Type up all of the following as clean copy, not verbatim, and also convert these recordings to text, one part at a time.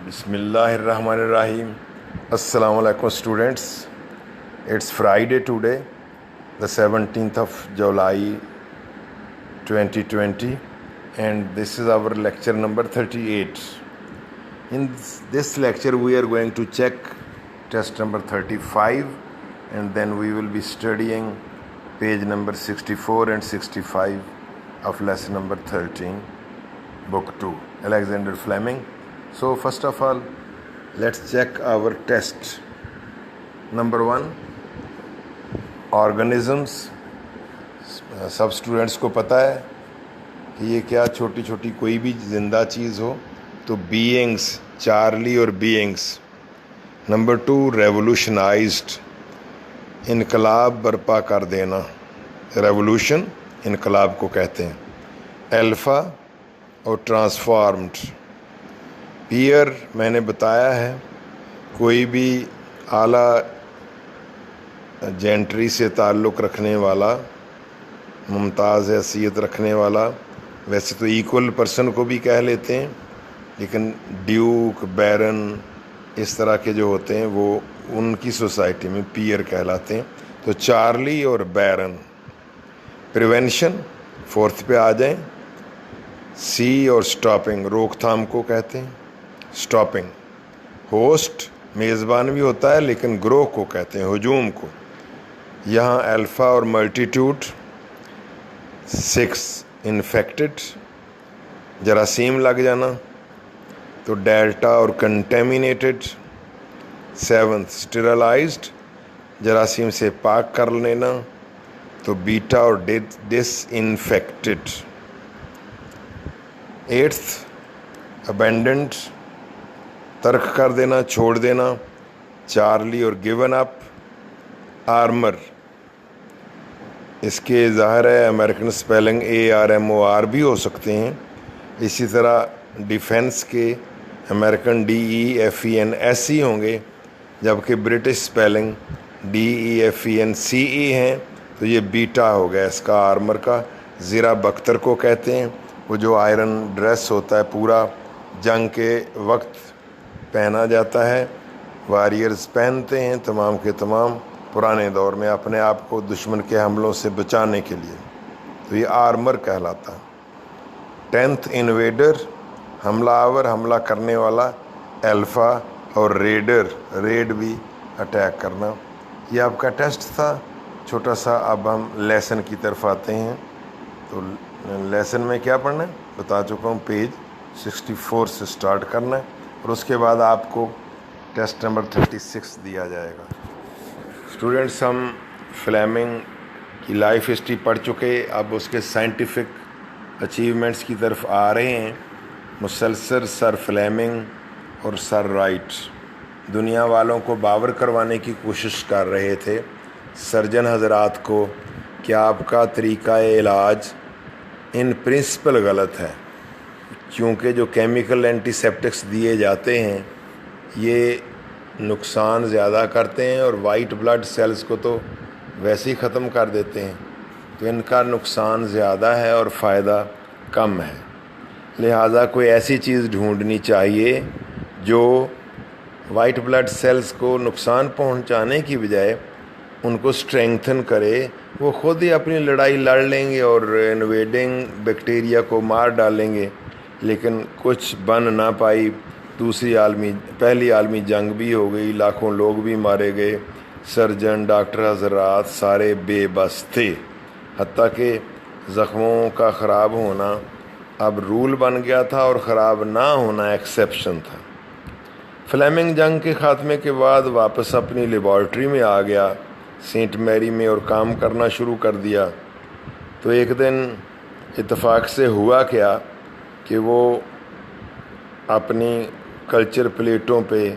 Bismillahirrahmanirrahim. Assalamu alaikum students. It's Friday today, the 17th of July 2020, and this is our lecture number 38. In this lecture we are going to check test number 35, and then we will be studying page number 64 and 65 of lesson number 13, book 2, Alexander Fleming. So first of all, let's check our test. Number 1, organisms. सब students को पता है कि ये क्या छोटी छोटी कोई भी ज़िंदा चीज़ हो तो बीइंग्स, चार्ली और बीइंग्स. नंबर 2, रेवोल्यूशनाइज्ड, इनकलाब बर्पा कर देना. रेवोल्यूशन इनकलाब को कहते हैं. अल्फ़ा और ट्रांसफॉर्म्ड. पीयर मैंने बताया है कोई भी आला जेंट्री से ताल्लुक़ रखने वाला, मुमताज़ हैसियत रखने वाला. वैसे तो इक्वल पर्सन को भी कह लेते हैं, लेकिन ड्यूक, बैरन इस तरह के जो होते हैं वो उनकी सोसाइटी में पीयर कहलाते हैं. तो चार्ली और बैरन. प्रिवेंशन, फोर्थ पे आ जाएं. सी और स्टॉपिंग, रोकथाम को कहते हैं स्टॉपिंग. होस्ट मेज़बान भी होता है, लेकिन ग्रोह को कहते हैं हुजूम को. यहाँ अल्फ़ा और मल्टीट्यूड. 6, इन्फेक्टेड, जरासीम लग जाना. तो डेल्टा और कंटेमिनेटेड. 7, स्टेरलाइज्ड, जरासीम से पाक कर लेना. तो बीटा और डिसइंफेक्टेड. 8, अबेंडेंट, तर्क कर देना, छोड़ देना. चार्ली और गिवन अप. आर्मर, इसके ज़ाहिर है अमेरिकन स्पेलिंग ARMOR भी हो सकते हैं. इसी तरह डिफेंस के अमेरिकन DEFENS ही होंगे, जबकि ब्रिटिश स्पेलिंग DEFENCE हैं. तो ये बीटा हो गया इसका, आर्मर का. ज़ीरा बख्तर को कहते हैं, वो जो आयरन ड्रेस होता है पूरा जंग के वक्त पहना जाता है, वॉरियर्स पहनते हैं तमाम के तमाम पुराने दौर में अपने आप को दुश्मन के हमलों से बचाने के लिए. तो ये आर्मर कहलाता है. 10th, इन्वेडर, हमलावर, हमला करने वाला. अल्फ़ा और रेडर, रेड भी अटैक करना. ये आपका टेस्ट था छोटा सा. अब हम लेसन की तरफ आते हैं. तो लेसन में क्या पढ़ना है बता चुका हूँ. पेज 64 से स्टार्ट करना है, और उसके बाद आपको टेस्ट नंबर 36 दिया जाएगा. स्टूडेंट्स, हम फ्लेमिंग की लाइफ हिस्ट्री पढ़ चुके. अब उसके साइंटिफिक अचीवमेंट्स की तरफ आ रहे हैं. मुसलसल सर फ्लेमिंग और सर राइट दुनिया वालों को बावर करवाने की कोशिश कर रहे थे, सर्जन हजरात को, कि आपका तरीक़ा इलाज इन प्रिंसिपल गलत है, क्योंकि जो केमिकल एंटीसेप्टिक्स दिए जाते हैं ये नुकसान ज़्यादा करते हैं और वाइट ब्लड सेल्स को तो वैसे ही ख़त्म कर देते हैं. तो इनका नुकसान ज़्यादा है और फ़ायदा कम है. लिहाजा कोई ऐसी चीज़ ढूंढनी चाहिए जो वाइट ब्लड सेल्स को नुकसान पहुंचाने की बजाय उनको स्ट्रेंथन करे. वो ख़ुद ही अपनी लड़ाई लड़ लेंगे और इन्वेडिंग बैक्टीरिया को मार डालेंगे, लेकिन कुछ बन ना पाई. पहली आलमी जंग भी हो गई, लाखों लोग भी मारे गए. सर्जन, डॉक्टर हजरात सारे बेबस थे. हत्ता कि ज़ख्मों का ख़राब होना अब रूल बन गया था और ख़राब ना होना एक्सेप्शन था. फ्लेमिंग जंग के ख़ात्मे के बाद वापस अपनी लेबॉर्ट्री में आ गया, सेंट मैरी में, और काम करना शुरू कर दिया. तो एक दिन इत्तेफाक से हुआ क्या कि वो अपनी कल्चर प्लेटों पे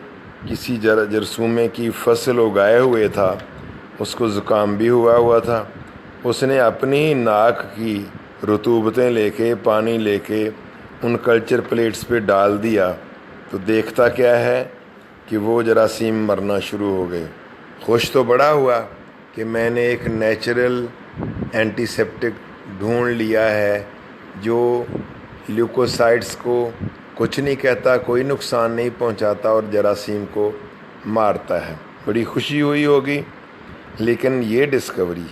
किसी जरसूमे की फसल उगाए हुए था. उसको ज़ुकाम भी हुआ था. उसने अपनी नाक की रतूबतें लेके, पानी लेके उन कल्चर प्लेट्स पे डाल दिया. तो देखता क्या है कि वो जरासीम मरना शुरू हो गए. खुश तो बड़ा हुआ कि मैंने एक नेचुरल एंटीसेप्टिक ढूंढ लिया है जो ल्यूकोसाइट्स को कुछ नहीं कहता, कोई नुकसान नहीं पहुंचाता और जरासीम को मारता है। बड़ी खुशी हुई होगी। लेकिन ये डिस्कवरी,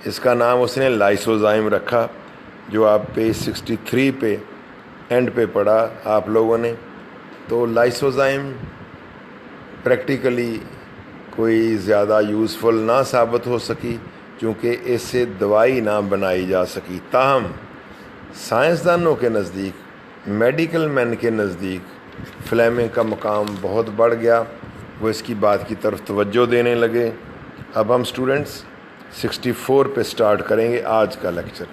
इसका नाम उसने लाइसोजाइम रखा, जो आप पेज 63 पे एंड पे पढ़ा आप लोगों ने। तो लाइसोजाइम प्रैक्टिकली कोई ज़्यादा यूज़फुल ना साबित हो सकी, क्योंकि इससे दवाई ना बनाई जा सकी। ताहम साइंसदानों के नज़दीक, मेडिकल मैन के नज़दीक फ्लेमिंग का मकाम बहुत बढ़ गया। वो इसकी बात की तरफ तवज्जो देने लगे। अब हम स्टूडेंट्स 64 पे स्टार्ट करेंगे आज का लेक्चर।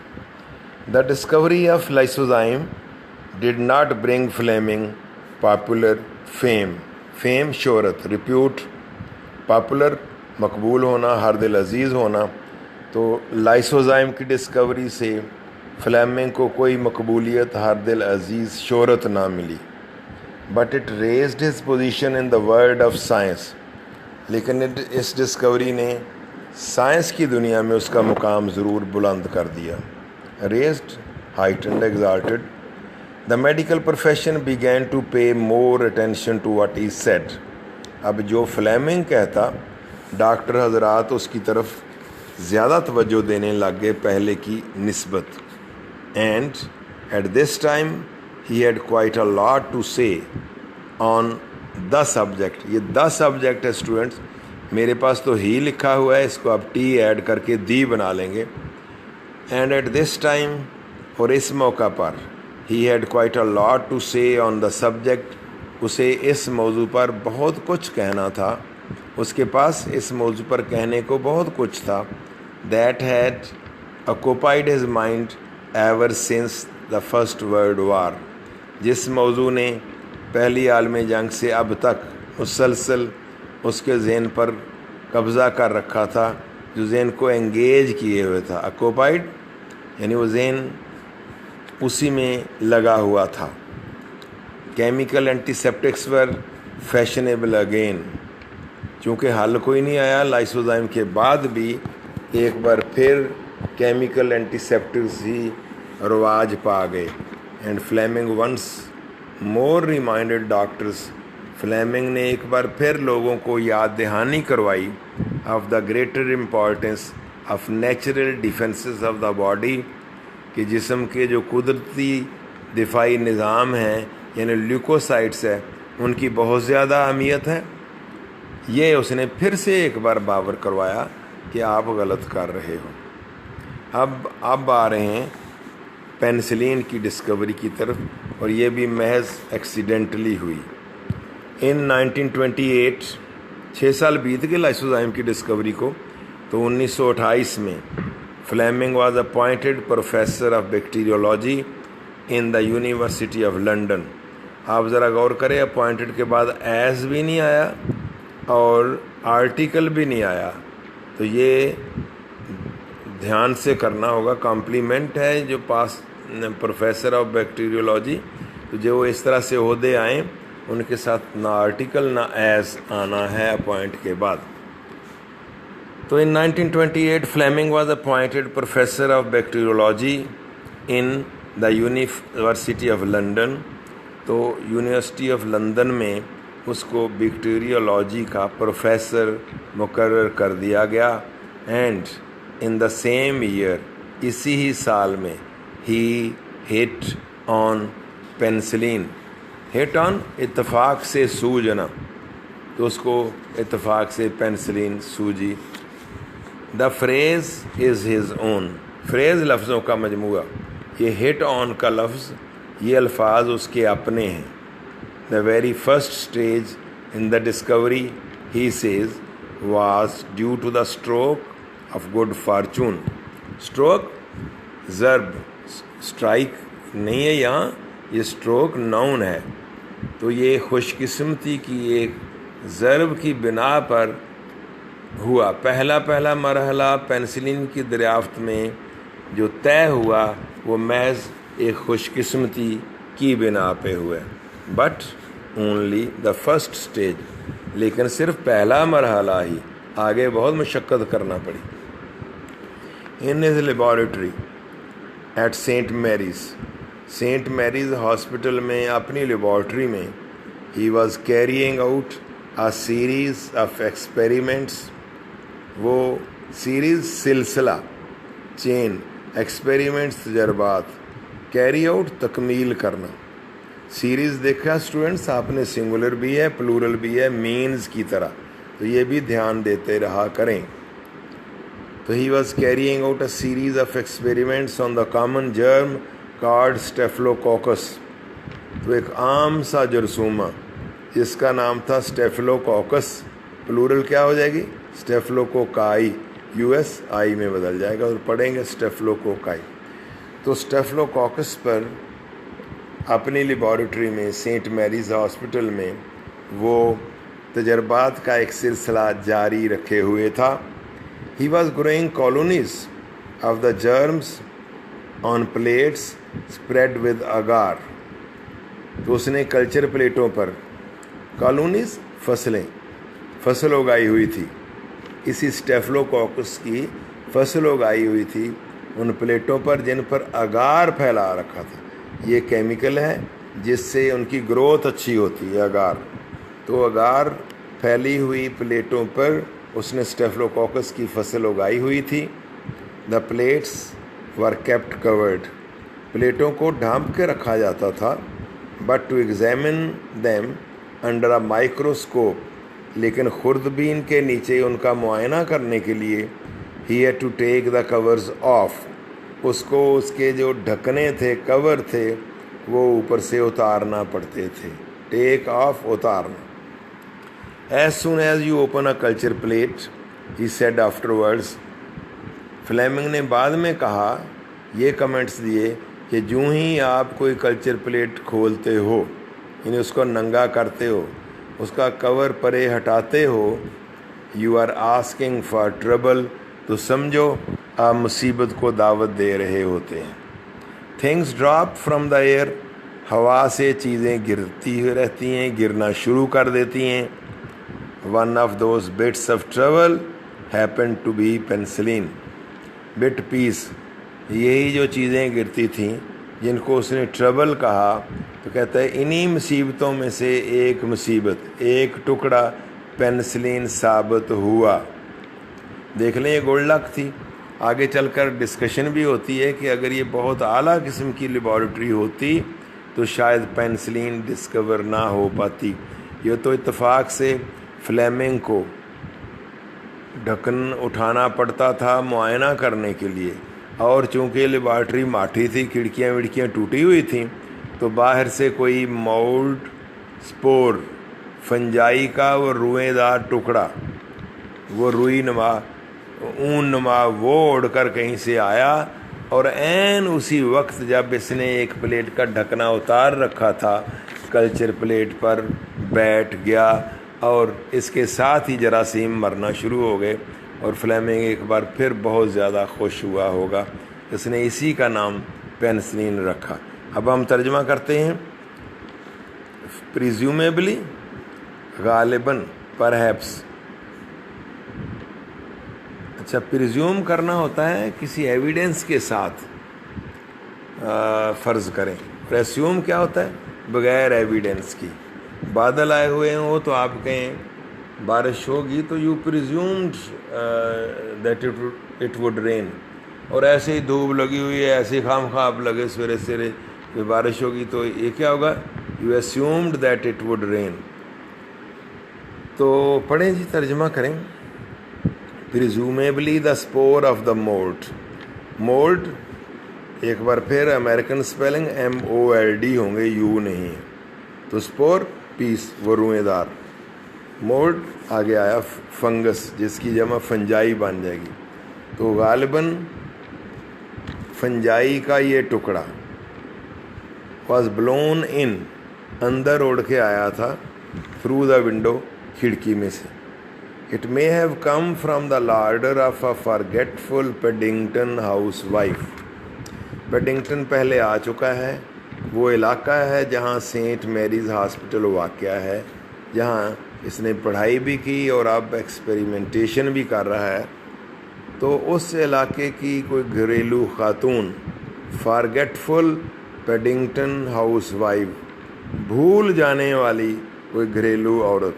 The discovery of lysozyme did not bring Fleming popular fame. Fame शोहरत, रिप्यूट, पॉपुलर मकबूल होना, हर दिल अजीज़ होना। तो लाइसोजाइम की डिस्कवरी से फ्लेमिंग को कोई मकबूलियत, हर दिल अजीज़ शोहरत ना मिली। But it raised his position in the world of science. लेकिन इस डिस्कवरी ने साइंस की दुनिया में उसका मुकाम ज़रूर बुलंद कर दिया। Raised, heightened, exalted. The medical profession began to pay more attention to what he said. अब जो फ्लेमिंग कहता, डॉक्टर हजरात उसकी तरफ ज़्यादा तवज्जो देने लग गए पहले की निस्बत। And at this time he had quite a lot to say on the subject. ये द सब्जेक्ट है स्टूडेंट्स, मेरे पास तो ही लिखा हुआ है, इसको आप टी ऐड करके दी बना लेंगे। एंड एट दिस टाइम, और इस मौका पर, he had quite a lot to say on the subject. उसे इस मौजू पर बहुत कुछ कहना था, उसके पास इस मौजू पर कहने को बहुत कुछ था। That had occupied his mind ever since the first world war. जिस मौजू ने पहली आलमी जंग से अब तक मुसलसल उसके जहन पर कब्ज़ा कर रखा था, जो जहन को एंगेज किए हुए था। ऑक्यूपाइड यानी वो जहन उसी में लगा हुआ था। केमिकल एंटीसेप्टिक्स वर फैशनेबल अगेन। चूँकि हल कोई नहीं आया, लाइसोजाइम के बाद भी एक बार फिर केमिकल एंटीसेप्टिक्स ही रवाज पा गए। And Fleming once more reminded doctors. Fleming ने एक बार फिर लोगों को याद दहानी करवाई of the greater importance of natural defences of the body, कि जिस्म के जो कुदरती दिफाई निज़ाम हैं यानी ल्यूकोसाइट्स है, उनकी बहुत ज़्यादा अहमियत है। ये उसने फिर से एक बार बावर करवाया कि आप गलत कर रहे हो। अब आ रहे हैं पेनिसिलिन की डिस्कवरी की तरफ, और ये भी महज एक्सीडेंटली हुई। इन 1928, 6 साल बीत गए लाइसोजाइम की डिस्कवरी को। तो 1928 में Fleming was appointed professor of bacteriology in the University of London. आप ज़रा गौर करें, अपॉइंटेड के बाद एज भी नहीं आया और आर्टिकल भी नहीं आया। तो ये ध्यान से करना होगा, कॉम्प्लीमेंट है जो पास प्रोफेसर ऑफ बैक्टीरियोलॉजी। तो जो इस तरह से ओहदे आए, उनके साथ ना आर्टिकल ना एज आना है अपॉइंट के बाद। तो in 1928 Fleming was appointed professor of bacteriology in the University of London. तो यूनिवर्सिटी ऑफ लंदन में उसको बैक्टीरियोलॉजी का प्रोफेसर मुकर्रर कर दिया गया। And in the same year, इसी ही साल में, he hit on penicillin. Hit on इत्तेफाक से सूझना, तो उसको इत्तेफाक से पेनिसिलिन सूझी। The phrase is his own. Phrase लफ्ज़ों का मजमूआ। ये हिट ऑन का लफ्ज़, ये अल्फाज उसके अपने हैं। The very first stage in the discovery, he says, was due to the stroke of good fortune. Stroke ज़र्ब, स्ट्राइक नहीं है यहाँ, ये स्ट्रोक नाउन है। तो ये खुशकिस्मती की एक ज़र्ब की बिना पर हुआ। पहला मरहला पेनिसिलिन की दरियाफ्त में जो तय हुआ, वो महज एक खुशकिस्मती की बिना पे हुआ। But only the first stage, लेकिन सिर्फ पहला मरहला ही, आगे बहुत मशक्क़त करना पड़ी। In his laboratory at Saint Mary's, Saint Mary's hospital में अपनी लेबॉर्ट्री में ही was carrying out a series of experiments, वो सीरीज सिलसिला, चेन, एक्सपेरिमेंट्स तजर्बात, कैरी आउट तकमील करना। सीरीज़ देखा स्टूडेंट्स आपने, सिंगुलर भी है प्लूरल भी है मीन्स की तरह, तो ये भी ध्यान देते रहा करें। तो he was carrying out a series of experiments on the common germ called staphylococcus, तो एक आम सा जरसूमा जिसका नाम था स्टेफलोकोकस, प्लूरल क्या हो जाएगी स्टेफलोकोकाई, यूएस आई में बदल जाएगा और पढ़ेंगे स्टेफलोकोकाई। तो स्टेफलोकोकस पर अपनी लेबॉरेटरी में सेंट मैरीज हॉस्पिटल में वो तजर्बात का एक सिलसिला जारी रखे हुए था। He was growing colonies of the germs on plates spread with agar, तो उसने कल्चर प्लेटों पर कॉलोनीज फसल उगाई हुई थी, इसी स्टेफलोकोकस की फसल उगाई हुई थी उन प्लेटों पर जिन पर अगार फैला रखा था। ये केमिकल है जिससे उनकी ग्रोथ अच्छी होती है, अगार। तो अगार फैली हुई प्लेटों पर उसने स्टेफलोकोकस की फसल उगाई हुई थी। The plates were kept covered, प्लेटों को ढांप के रखा जाता था। But to examine them under a microscope, लेकिन खुर्दबीन के नीचे उनका मुआयना करने के लिए he had to take the covers off, उसको उसके जो ढकने थे, कवर थे, वो ऊपर से उतारना पड़ते थे। टेक ऑफ, उतारना। As soon as you open a culture plate, he said afterwards, Fleming ने बाद में कहा, ये कमेंट्स दिए कि जूँ ही आप कोई कल्चर प्लेट खोलते हो, यानी उसको नंगा करते हो, उसका कवर परे हटाते हो, you are asking for trouble, तो समझो आप मुसीबत को दावत दे रहे होते हैं। Things drop from the air, हवा से चीज़ें गिरती रहती हैं, गिरना शुरू कर देती हैं। One of those bits of trouble happen to be penicillin, bit piece, यही जो चीज़ें गिरती थीं जिनको उसने ट्रबल कहा, तो कहता है इन्हीं मुसीबतों में से एक मुसीबत, एक टुकड़ा पेंसिलिन साबित हुआ। देख लें ये गुड लक थी। आगे चलकर डिस्कशन भी होती है कि अगर ये बहुत आला किस्म की लेबॉरेटरी होती तो शायद पेंसिलिन डिस्कवर ना हो पाती। ये तो इत्तेफाक से फ्लेमिंग को ढक्कन उठाना पड़ता था मुआयना करने के लिए, और चूँकि लेबॉरेटरी माठी थी, खिड़कियाँ विड़कियाँ टूटी हुई थीं, तो बाहर से कोई मोल्ड, स्पोर, फंजाई का वो रुएदार टुकड़ा, वो रुई नुमा, ऊन नुमा, वो उड़कर कहीं से आया और ऐन उसी वक्त जब इसने एक प्लेट का ढकना उतार रखा था कल्चर प्लेट पर बैठ गया, और इसके साथ ही जरासीम मरना शुरू हो गए। और फ्लेमिंग एक बार फिर बहुत ज़्यादा खुश हुआ होगा, इसने इसी का नाम पेनिसिलिन रखा। अब हम तर्जमा करते हैं। प्रिज्यूमेबली, गालिबन, परहैप्स। अच्छा, प्रिज्यूम करना होता है किसी एविडेंस के साथ फ़र्ज़ करें। प्रेस्यूम क्या होता है? बग़ैर एविडेंस की। बादल आए हुए हों तो आप कहें बारिश होगी, तो you presumed that it would rain, और ऐसे ही धूप लगी हुई है, ऐसे खामखा आप लगे सवेरे सवेरे कि बारिश होगी, तो ये क्या होगा? You assumed that it would rain. तो पढ़ें जी, तर्जमा करें। Presumably the spore of the mould. Mould एक बार फिर अमेरिकन स्पेलिंग MOLD होंगे, यू नहीं। तो स्पोर पीस, वो रुएदार। मोल्ड आगे आया फंगस, जिसकी जमा फंजाई बन जाएगी। तो गालिबन फंजाई का ये टुकड़ा वॉज ब्लोन इन, अंदर उड़ के आया था, थ्रू द विंडो, खिड़की में से। It may have come from the larder of a forgetful Paddington housewife. Paddington पहले आ चुका है, वो इलाका है जहाँ सेंट मैरीज हॉस्पिटल वाक़या है, जहाँ इसने पढ़ाई भी की और अब एक्सपेरिमेंटेशन भी कर रहा है। तो उस इलाके की कोई घरेलू खातून फॉरगेटफुल پیڈنگٹن ہاؤس وائف, بھول جانے والی کوئی گھریلو عورت.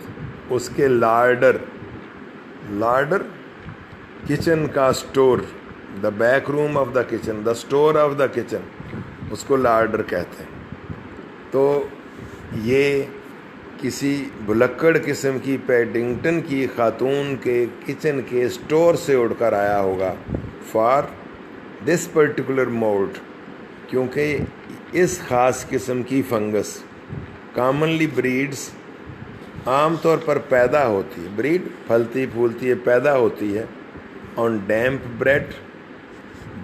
اس کے لارڈر کچن کا store, the back room of the kitchen, the store of the kitchen, اس کو لارڈر کہتے ہیں. تو یہ کسی بھلکڑ قسم کی پیڈنگٹن کی خاتون کے کچن کے اسٹور سے اڑ کر آیا ہوگا فار دس پرٹیکولر مولڈ, کیونکہ اس خاص قسم کی فنگس کامنلی بریڈس عام طور پر پیدا ہوتی ہے, بریڈ پھلتی پھولتی ہے, پیدا ہوتی ہے آن ڈیمپ بریڈ,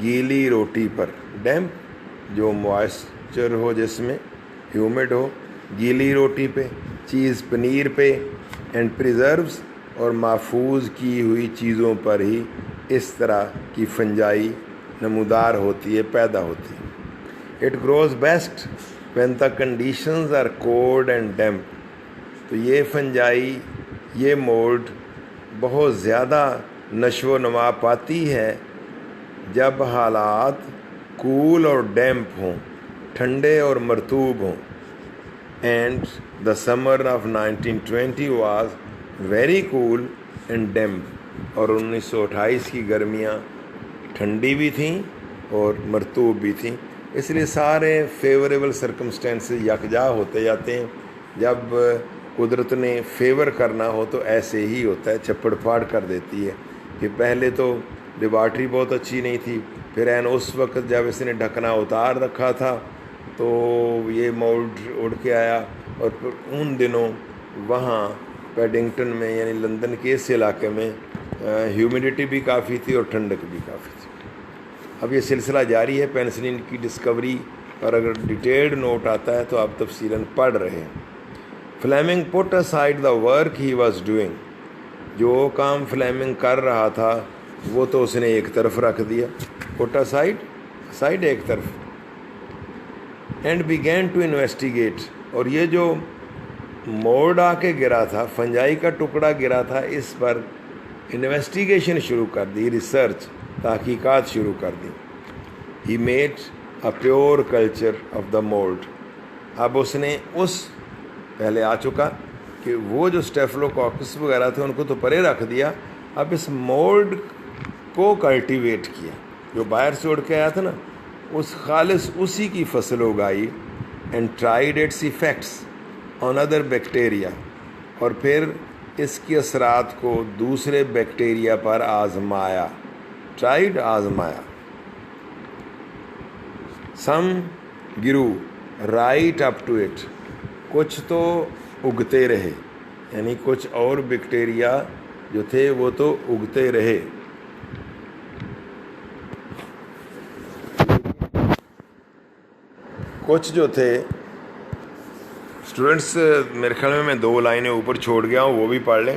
گیلی روٹی پر. ڈیمپ جو موائسچر ہو, جس میں ہیومڈ ہو, گیلی روٹی پہ, چیز پنیر پہ, اینڈ پریزروز اور محفوظ کی ہوئی چیزوں پر ہی اس طرح کی فنجائی نمودار ہوتی ہے, پیدا ہوتی ہے. It grows best when the conditions are cold and damp. تو یہ فنجائی, یہ مولڈ بہت زیادہ نشو و نما پاتی ہے جب حالات کول اور ڈیمپ ہوں, ٹھنڈے اور مرطوب ہوں. And the summer of 1920 was very cool and damp. اور 1928 کی گرمیاں ٹھنڈی بھی تھیں اور مرطوب بھی تھیں. اس لیے سارے فیوریبل سرکمسٹینسز یکجا ہوتے جاتے ہیں. جب قدرت نے فیور کرنا ہو تو ایسے ہی ہوتا ہے, چھپڑ پھاڑ کر دیتی ہے. کہ پہلے تو لیبارٹری بہت اچھی نہیں تھی, پھر اس وقت جب اس نے ڈھکنا اتار رکھا تھا تو یہ مولڈ اڑ کے آیا. اور پھر ان دنوں وہاں پیڈنگٹن میں یعنی لندن کے اس علاقے میں ہیومیڈیٹی بھی کافی تھی اور ٹھنڈک بھی کافی تھی. اب یہ سلسلہ جاری ہے پینسلن کی ڈسکوری, اور اگر ڈیٹیلڈ نوٹ آتا ہے تو آپ تفصیلاً پڑھ رہے ہیں. Fleming put aside the work he was doing. جو کام فلیمنگ کر رہا تھا وہ تو اس نے ایک طرف رکھ دیا, پٹ اسائڈ ایک طرف. And begin to investigate. اور یہ جو موڑ آ کے گرا تھا, فنجائی کا ٹکڑا گرا تھا, اس پر انویسٹیگیشن شروع کر دی, ریسرچ, تحقیقات شروع کر دی. He made a pure culture of the mould. اب اس نے پہلے آ چکا کہ وہ جو اسٹیفلوکوکس وغیرہ تھے ان کو تو پرے رکھ دیا, اب اس مولڈ کو کلٹیویٹ کیا. جو باہر سے اڑ کے آیا تھا نا, اس خالص اسی کی فصل اگائی. And tried its effects on other bacteria. اور پھر اس کے اثرات کو دوسرے بیکٹیریا پر آزمایا. ٹرائیڈ, آزمایا. سم گرو رائٹ اپ ٹو اٹ. کچھ تو اگتے رہے, یعنی کچھ اور بیکٹیریا جو تھے وہ تو اگتے رہے. کچھ جو تھے اسٹوڈنٹس, میرے خیال میں 2 لائنیں اوپر چھوڑ گیا ہوں, وہ بھی پڑھ لیں.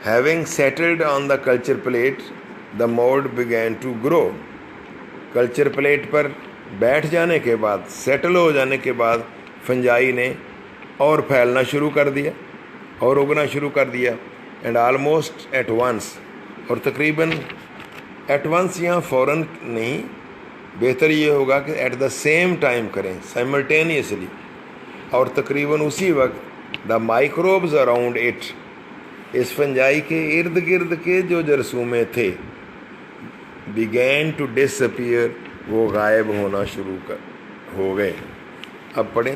Having settled on the culture plate the mould began to grow. Culture plate پر بیٹھ جانے کے بعد, سیٹل ہو جانے کے بعد, فنجائی نے اور پھیلنا شروع کر دیا اور اگنا شروع کر دیا. And almost at once. اور تقریباً ایٹ ونس یہاں فوراً نہیں, بہتر یہ ہوگا کہ ایٹ دا سیم ٹائم کریں, سائملٹینیسلی. اور تقریباً اسی وقت دا مائکروبز اراؤنڈ اٹ. اس فنجائی کے ارد گرد کے جو جرثومے تھے, بیگین ٹو ڈس اپیئر, وہ غائب ہونا شروع ہو گئے. اب پڑھیں.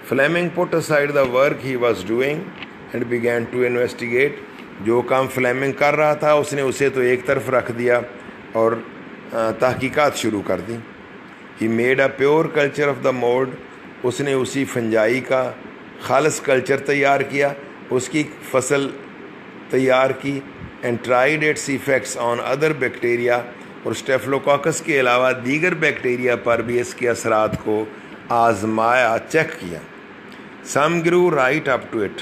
Fleming put aside the work he was doing and begin to investigate. جو کام فلیمنگ کر رہا تھا اس نے اسے تو ایک طرف رکھ دیا اور تحقیقات شروع کر دی. He made a pure culture of the mould. اس نے اسی فنجائی کا خالص کلچر تیار کیا, اس کی فصل تیار کی. And tried its effects on other bacteria. اور اسٹیفلوکوکس کے علاوہ دیگر بیکٹیریا پر بھی اس کے اثرات کو آزمایا, چیک کیا. سم گرو رائٹ اپ ٹو اٹ.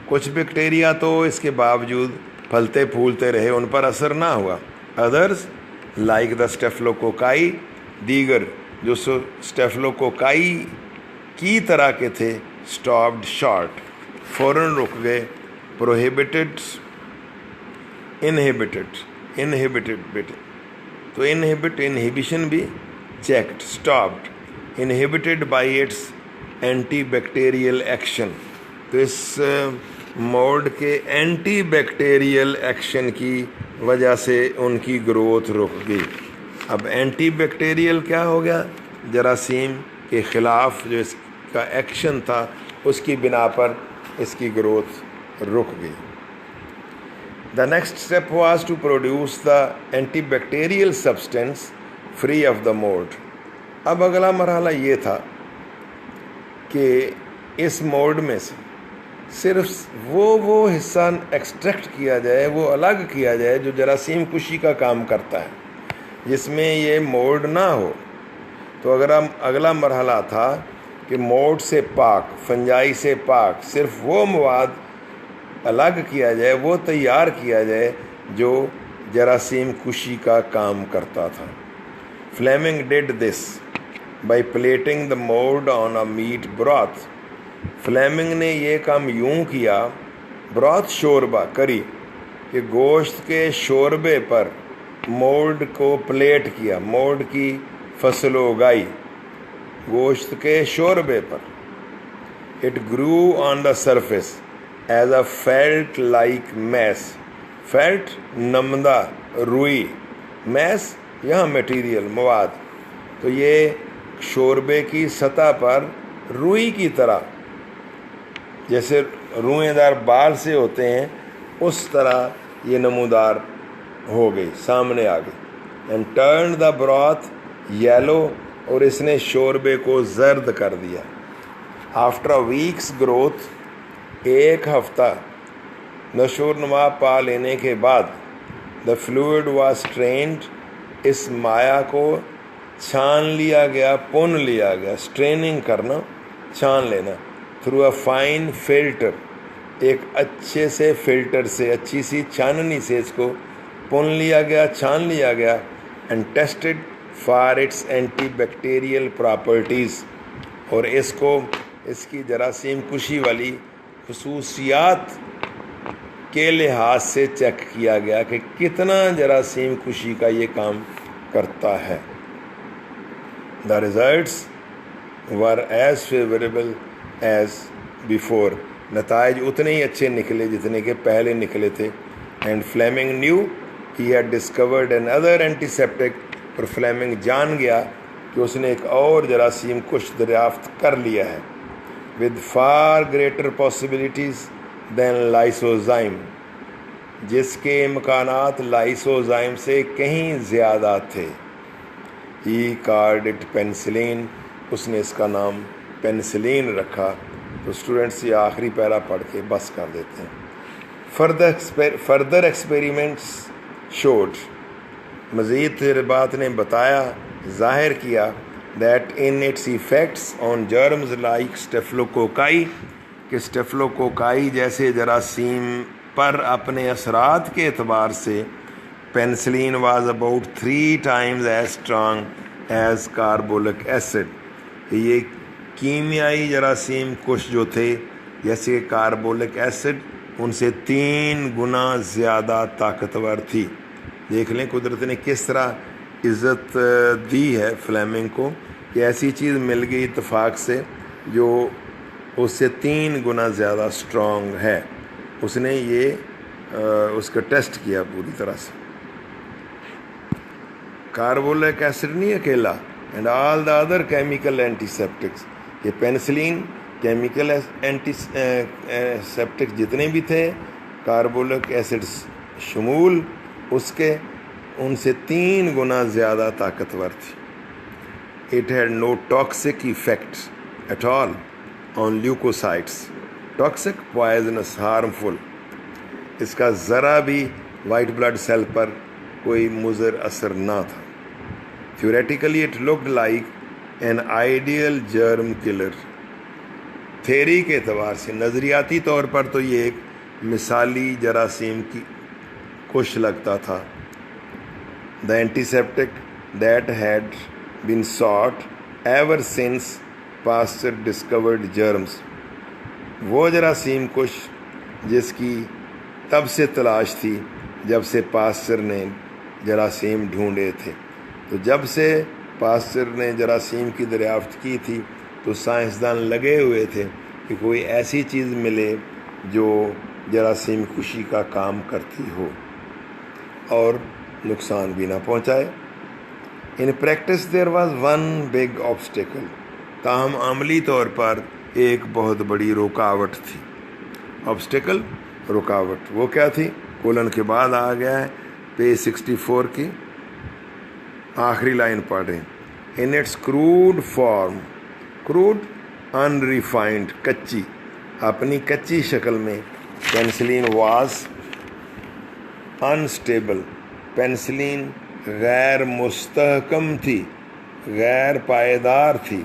کچھ بیکٹیریا تو اس کے باوجود پھلتے پھولتے رہے, ان پر اثر نہ ہوا. Others like the staphylococci. دیگر جو اسٹیفلوکوکائی کی طرح کے تھے, اسٹاپڈ شارٹ, فوراً رک گئے. Prohibited, inhibited. تو انہیبیشن بھی checked, stopped. inhibited by its antibacterial action. تو اس موڈ کے اینٹی بیکٹیریل ایکشن کی وجہ سے ان کی گروتھ رک گئی. اب اینٹی بیکٹیریل کیا ہو گیا؟ جراثیم کے خلاف جو اس کا ایکشن تھا اس کی بنا پر اس کی گروتھ رک گئی. The next step was to produce the antibacterial substance free of the mold. اب اگلا مرحلہ یہ تھا کہ اس موڈ میں سے صرف وہ حصہ ایکسٹریکٹ کیا جائے، وہ الگ کیا جائے جو جراثیم کشی کا کام کرتا ہے، جس میں یہ موڈ نہ ہو. تو اگلا مرحلہ تھا کہ موڈ سے پاک، فنجائی سے پاک صرف وہ مواد الگ کیا جائے، وہ تیار کیا جائے جو جراثیم کشی کا کام کرتا تھا. Fleming did this by plating the mould on a meat broth. Fleming نے یہ کام یوں کیا، براتھ شوربہ کری، کہ گوشت کے شوربے پر موڈ کو پلیٹ کیا، موڈ کی فصل اگائی گوشت کے شوربے پر. It grew on the surface as a felt like mass. Felt نمدہ، روئی، میس یہاں میٹیریل مواد. تو یہ شوربے کی سطح پر روئی کی طرح، جیسے روئیں دار بال سے ہوتے ہیں اس طرح یہ نمودار ہو گئی، سامنے آ گئی. اینڈ ٹرن دا براتھ یلو، اور اس نے شوربے کو زرد کر دیا. آفٹر اے ویکس گروتھ، ایک ہفتہ نشو و نما پا لینے کے بعد، دا فلوئڈ واز ٹرینڈ، اس مایا کو چھان لیا گیا، پن لیا گیا. اسٹریننگ کرنا، چھان لینا. تھرو اے فائن فلٹر، ایک اچھے سے فلٹر سے، اچھی سی چھاننی سے اس کو پن لیا گیا، چھان لیا گیا. And tested for its antibacterial properties, اور اس کو اس کی جراثیم کشی والی خصوصیات کے لحاظ سے چیک کیا گیا کہ کتنا جراثیم کشی کا یہ کام کرتا ہے. The results were as favorable as before. نتائج اتنے ہی اچھے نکلے جتنے کہ پہلے نکلے تھے. And Fleming knew he had discovered another antiseptic. اور فلیمنگ جان گیا کہ اس نے ایک اور جراثیم کش دریافت کر لیا ہے. with far greater possibilities than lysozyme، جس کے امکانات لائسوزائم سے کہیں زیادہ تھے. He called it penicillin، اس نے اس کا نام پینسلین رکھا. تو اسٹوڈنٹس یہ آخری پیرا پڑھ کے بس کر دیتے ہیں. further experiments showed، مزید تجربات نے بتایا، ظاہر کیا، that in its effects on germs like staphylococcus، کہ اسٹیفلوکوکائی جیسے جراثیم پر اپنے اثرات کے اعتبار سے penicillin was about 3 times as strong as carbolic acid. یہ کیمیائی جراثیم کش جو تھے جیسے کاربولک ایسڈ ان سے 3 گنا زیادہ طاقتور تھی. دیکھ لیں قدرت نے کس طرح عزت دی ہے فلیمنگ کو کہ ایسی چیز مل گئی اتفاق سے جو اس سے 3 گنا زیادہ اسٹرانگ ہے. اس نے یہ اس کا ٹیسٹ کیا پوری طرح سے. کاربولک ایسڈ نہیں اکیلا، and all the other chemical antiseptics. یہ پینسلین کیمیکل اینٹی سیپٹک جتنے بھی تھے، کاربولک ایسڈ شمول اس کے، ان سے 3 گنا زیادہ طاقتور تھی. It had no toxic effect at all on leucocytes. Toxic, poisonous, harmful. اس کا ذرا بھی وائٹ بلڈ سیل پر کوئی مضر اثر نہ تھا. Theoretically it looked like an ideal جرم کلر. تھیری کے اعتبار سے، نظریاتی طور پر تو یہ ایک مثالی جراثیم کی کش لگتا تھا. The antiseptic that had been sought ever since Pasteur discovered germs. وہ جراثیم کش جس کی تب سے تلاش تھی جب سے پاسچر نے جراثیم ڈھونڈے تھے. تو جب سے پاسچر نے جراثیم کی دریافت کی تھی تو سائنسدان لگے ہوئے تھے کہ کوئی ایسی چیز ملے جو جراثیم کشی کا کام کرتی ہو اور نقصان بھی نہ پہنچائے. In practice there was one big obstacle. تاہم عملی طور پر ایک بہت بڑی رکاوٹ تھی. آبسٹیکل رکاوٹ وہ کیا تھی؟ کولن کے بعد آ گیا ہے پیج 64 کی آخری لائن پڑھ رہے ہیں. In its crude form, crude unrefined, کچی، اپنی کچی شکل میں پینسلین واز انسٹیبل. پینسلین غیر مستحکم تھی، غیر پائیدار تھی،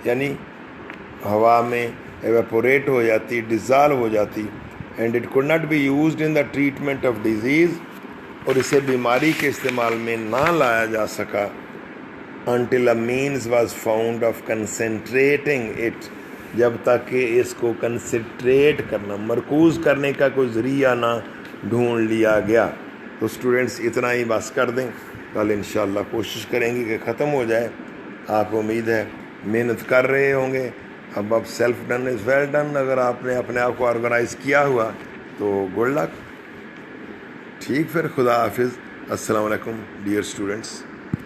یعنی ہوا میں ایویپوریٹ ہو جاتی، ڈیزالو ہو جاتی. And it could not be used in the treatment of disease, اور اسے بیماری کے استعمال میں نہ لایا جا سکا until a means was found of concentrating it، جب تک کہ اس کو کنسنٹریٹ کرنا، مرکوز کرنے کا کوئی ذریعہ نہ ڈھونڈ لیا گیا. تو اسٹوڈنٹس اتنا ہی بس کر دیں، کل انشاءاللہ کوشش کریں گے کہ ختم ہو جائے. آپ امید ہے محنت کر رہے ہوں گے. اب self done is well done. اگر آپ نے اپنے آپ کو آرگنائز کیا ہوا تو گڈ لک. ٹھیک، پھر خدا حافظ. السلام علیکم ڈیئر اسٹوڈنٹس.